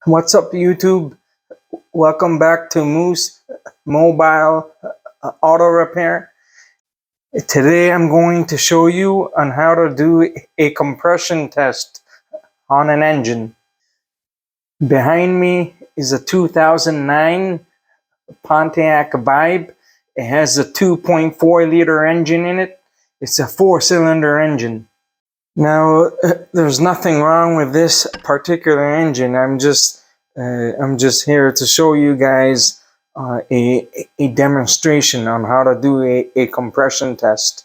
What's up, YouTube? Welcome back to Moose Mobile Auto Repair. Today I'm going to show you on how to do a compression test on an engine. Behind me is a 2009 Pontiac Vibe. It has a 2.4 liter engine in it. It's a 4-cylinder engine. Now, there's nothing wrong with this particular engine. I'm just here to show you guys a demonstration on how to do a compression test.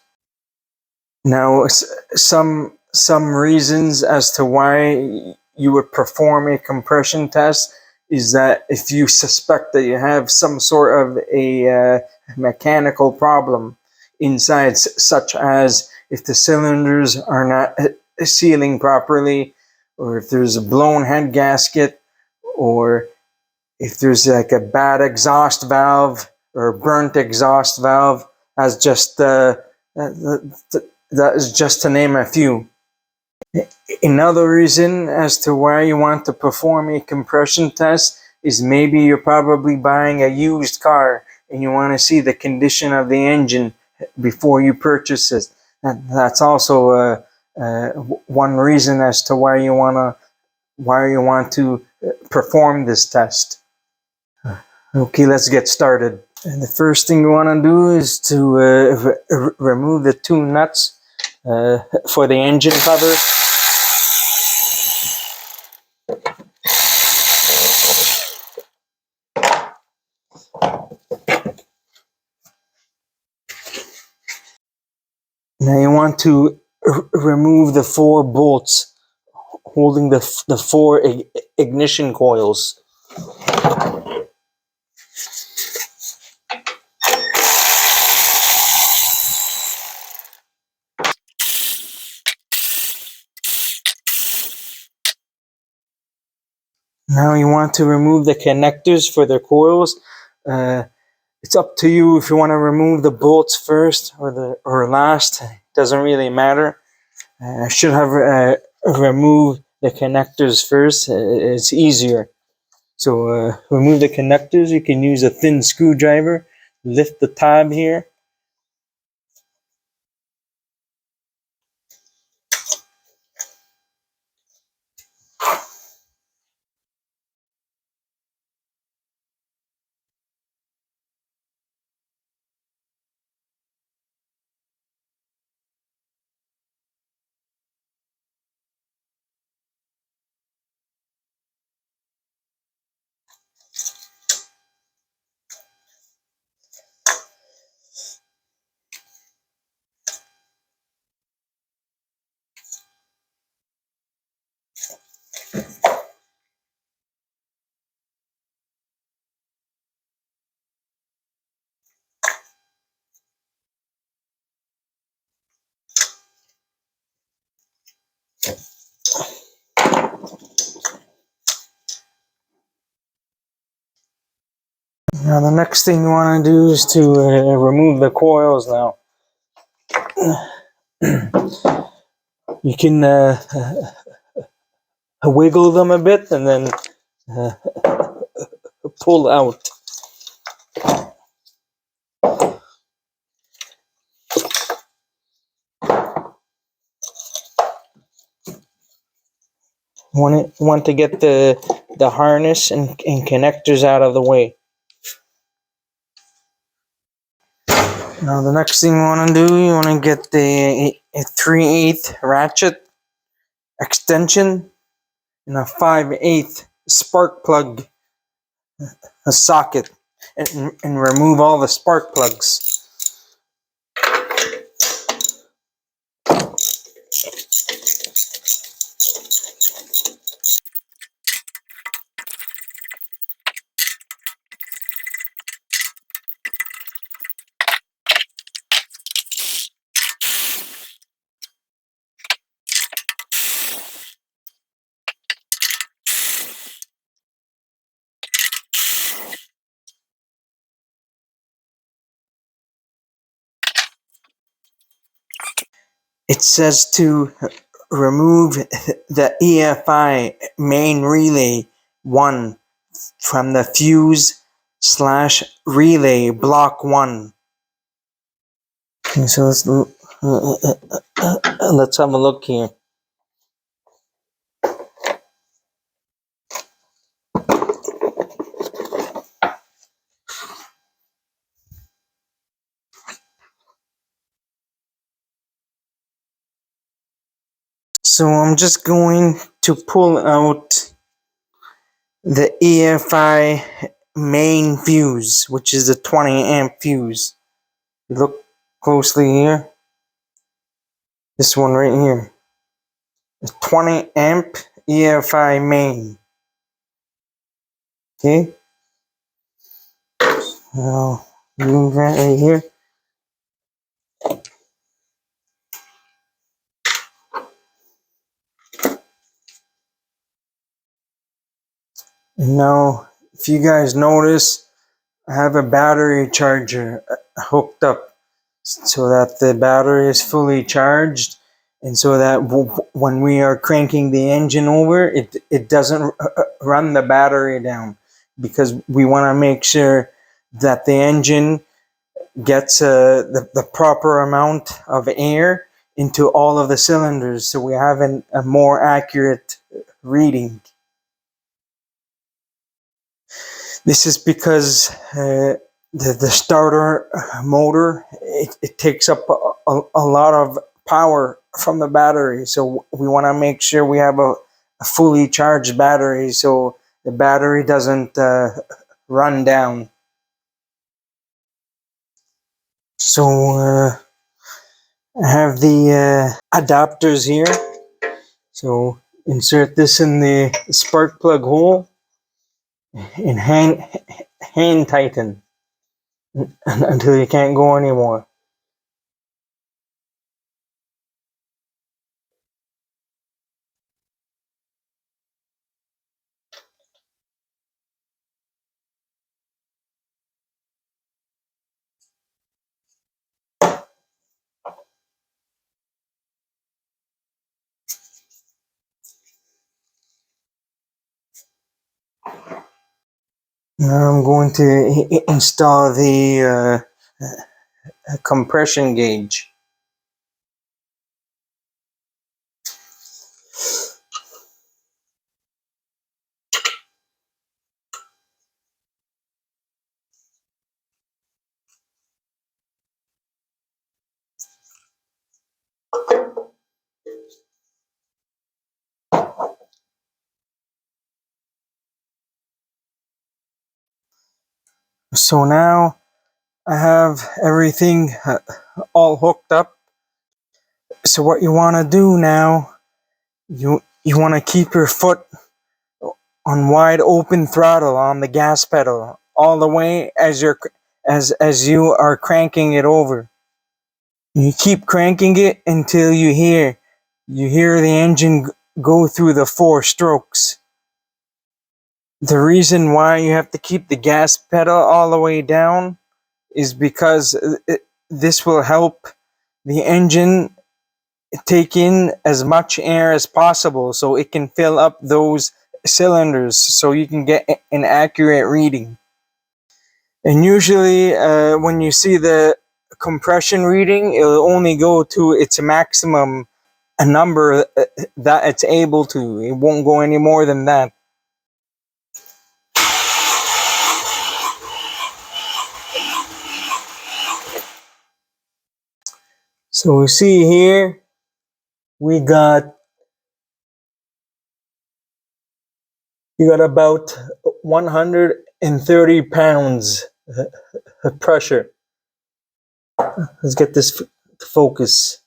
Now, some reasons as to why you would perform a compression test is that if you suspect that you have some sort of a mechanical problem inside, such as if the cylinders are not sealing properly, or if there's a blown head gasket, or if there's like a bad exhaust valve or burnt exhaust valve, as just that is just to name a few. Another reason as to why you want to perform a compression test is maybe you're probably buying a used car and you want to see the condition of the engine before you purchase it. That's also one reason as to why you want to perform this test. Okay, let's get started. And the first thing you want to do is to remove the two nuts for the engine cover. Now you want to remove the 4 bolts holding the 4 ignition coils. Now you want to remove the connectors for the coils. It's up to you if you want to remove the bolts first or last. It doesn't really matter. I should have removed the connectors first. It's easier. So remove the connectors. You can use a thin screwdriver. Lift the tab here. Now the next thing you want to do is to remove the coils now. You can wiggle them a bit and then pull out. Want to get the harness and connectors out of the way. Now the next thing you want to do, you want to get the 3/8 ratchet extension and a 5/8 spark plug socket, and remove all the spark plugs. It says to remove the EFI main relay 1 from the fuse slash relay block 1. Okay, so let's have a look here. So I'm just going to pull out the EFI main fuse, which is a 20 amp fuse. Look closely here. This one right here. A 20 amp EFI main. Okay. Now move that right here. And now, if you guys notice, I have a battery charger hooked up so that the battery is fully charged, and so that when we are cranking the engine over, it doesn't run the battery down, because we want to make sure that the engine gets the proper amount of air into all of the cylinders, so we have a more accurate reading. This is because the starter motor, it takes up a lot of power from the battery, so we want to make sure we have a fully charged battery so the battery doesn't run down. So I have the adapters here, so insert this in the spark plug hole and hand tighten until you can't go anymore. Now I'm going to install the compression gauge. So now I have everything all hooked up. So what you want to do now, you want to keep your foot on wide open throttle on the gas pedal all the way as you are cranking it over. You keep cranking it until you hear the engine go through the 4 strokes. The reason why you have to keep the gas pedal all the way down is because this will help the engine take in as much air as possible so it can fill up those cylinders so you can get an accurate reading. And usually when you see the compression reading, it'll only go to its maximum, a number that it's able to. It won't go any more than that. So we see here we got about 130 pounds pressure. Let's get this to focus.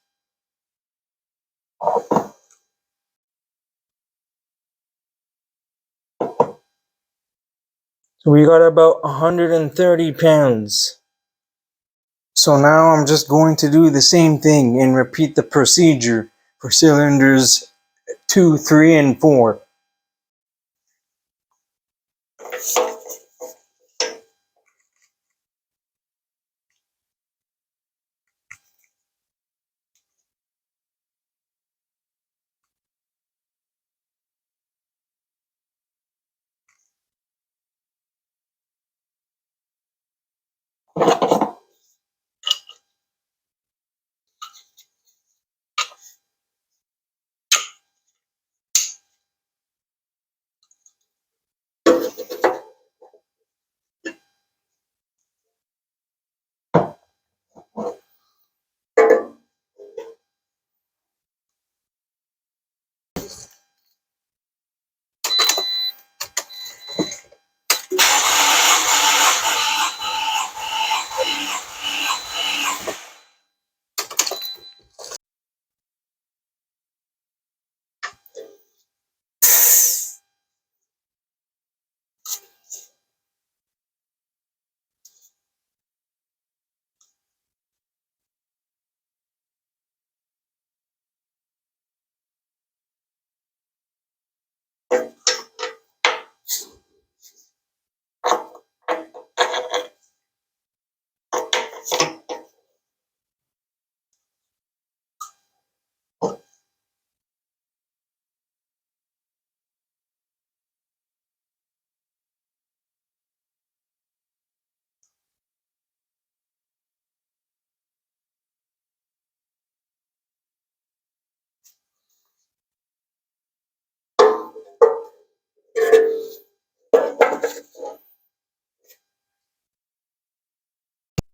So we got about 130 pounds. So now I'm just going to do the same thing and repeat the procedure for cylinders 2, 3, and 4.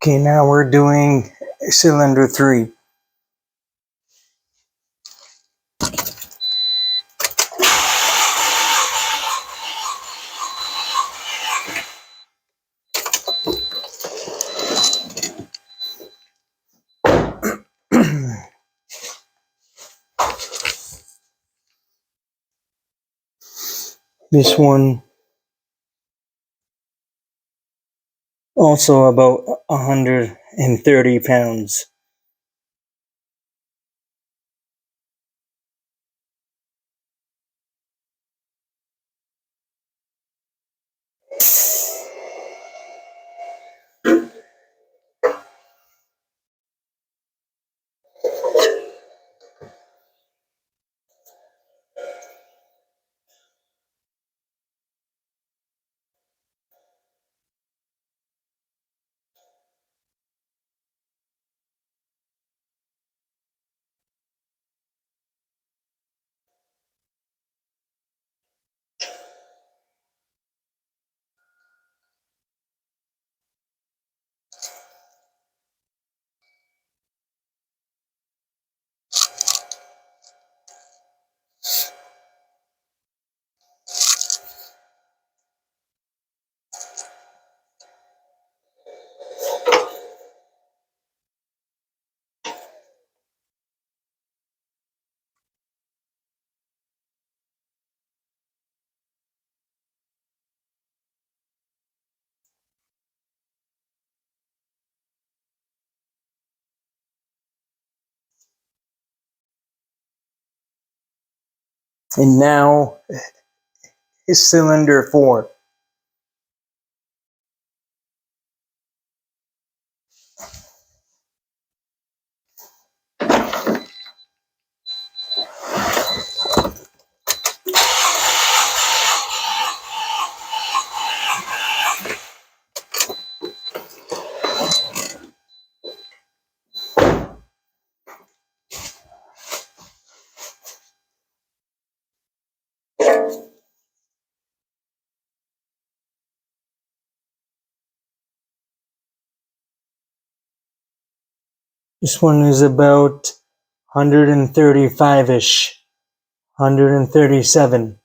Okay, now we're doing cylinder 3. This one also about 130 pounds. And now is cylinder 4. This one is about 135-ish, 137,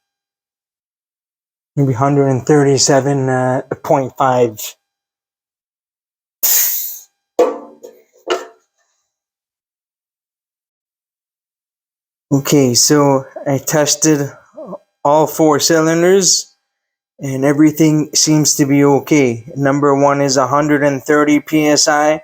maybe 137.5. Okay, so I tested all 4 cylinders and everything seems to be okay. Number 1 is 130 psi,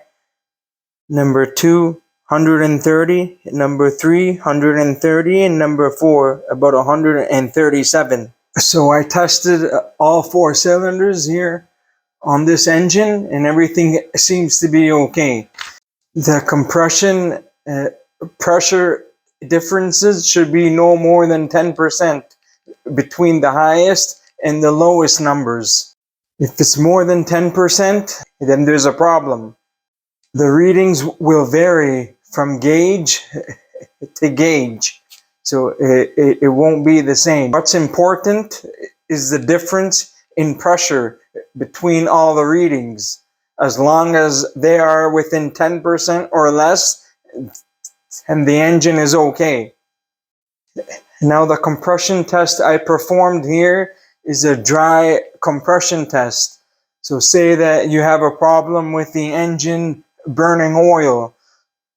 number 2 130, number 3 130, and number 4 about 137. So I tested all 4 cylinders here on this engine and everything seems to be okay. The compression pressure differences should be no more than 10% between the highest and the lowest numbers. If it's more than 10%, then there's a problem. The readings will vary from gauge to gauge, so it won't be the same. What's important is the difference in pressure between all the readings. As long as they are within 10% or less, and the engine is okay. Now the compression test I performed here is a dry compression test. So say that you have a problem with the engine burning oil.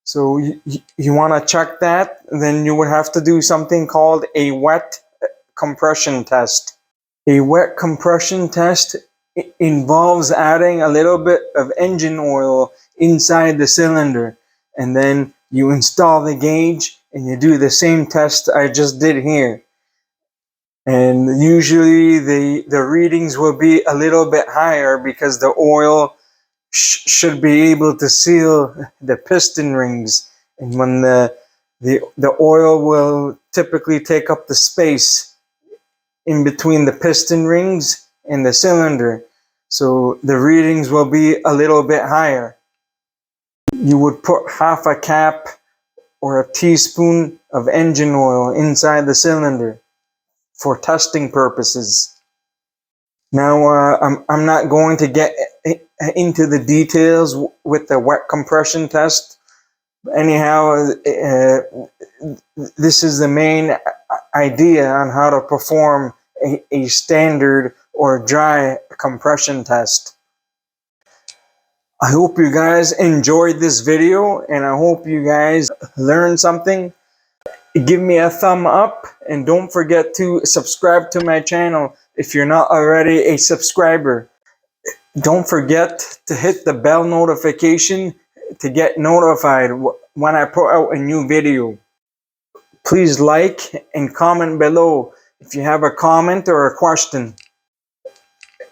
So you want to check that, then you would have to do something called a wet compression test. A wet compression test involves adding a little bit of engine oil inside the cylinder, and then you install the gauge and you do the same test I just did here. And usually the readings will be a little bit higher because the oil should be able to seal the piston rings, and when the oil will typically take up the space in between the piston rings and the cylinder, so the readings will be a little bit higher. You would put half a cap or a teaspoon of engine oil inside the cylinder for testing purposes. Now, I'm not going to get into the details with the wet compression test. Anyhow, this is the main idea on how to perform a standard or dry compression test. I hope you guys enjoyed this video, and I hope you guys learned something. Give me a thumb up, and don't forget to subscribe to my channel if you're not already a subscriber. Don't forget to hit the bell notification to get notified when I put out a new video. Please like and comment below if you have a comment or a question.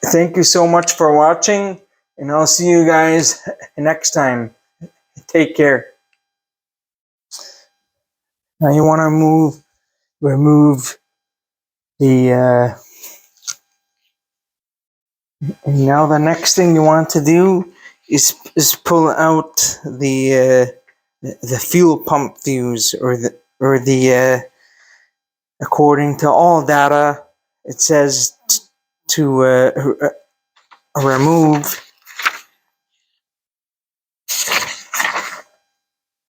Thank you so much for watching, and I'll see you guys next time. Take care. Now you want to remove the now the next thing you want to do is pull out the fuel pump fuse, or the according to all data, it says to remove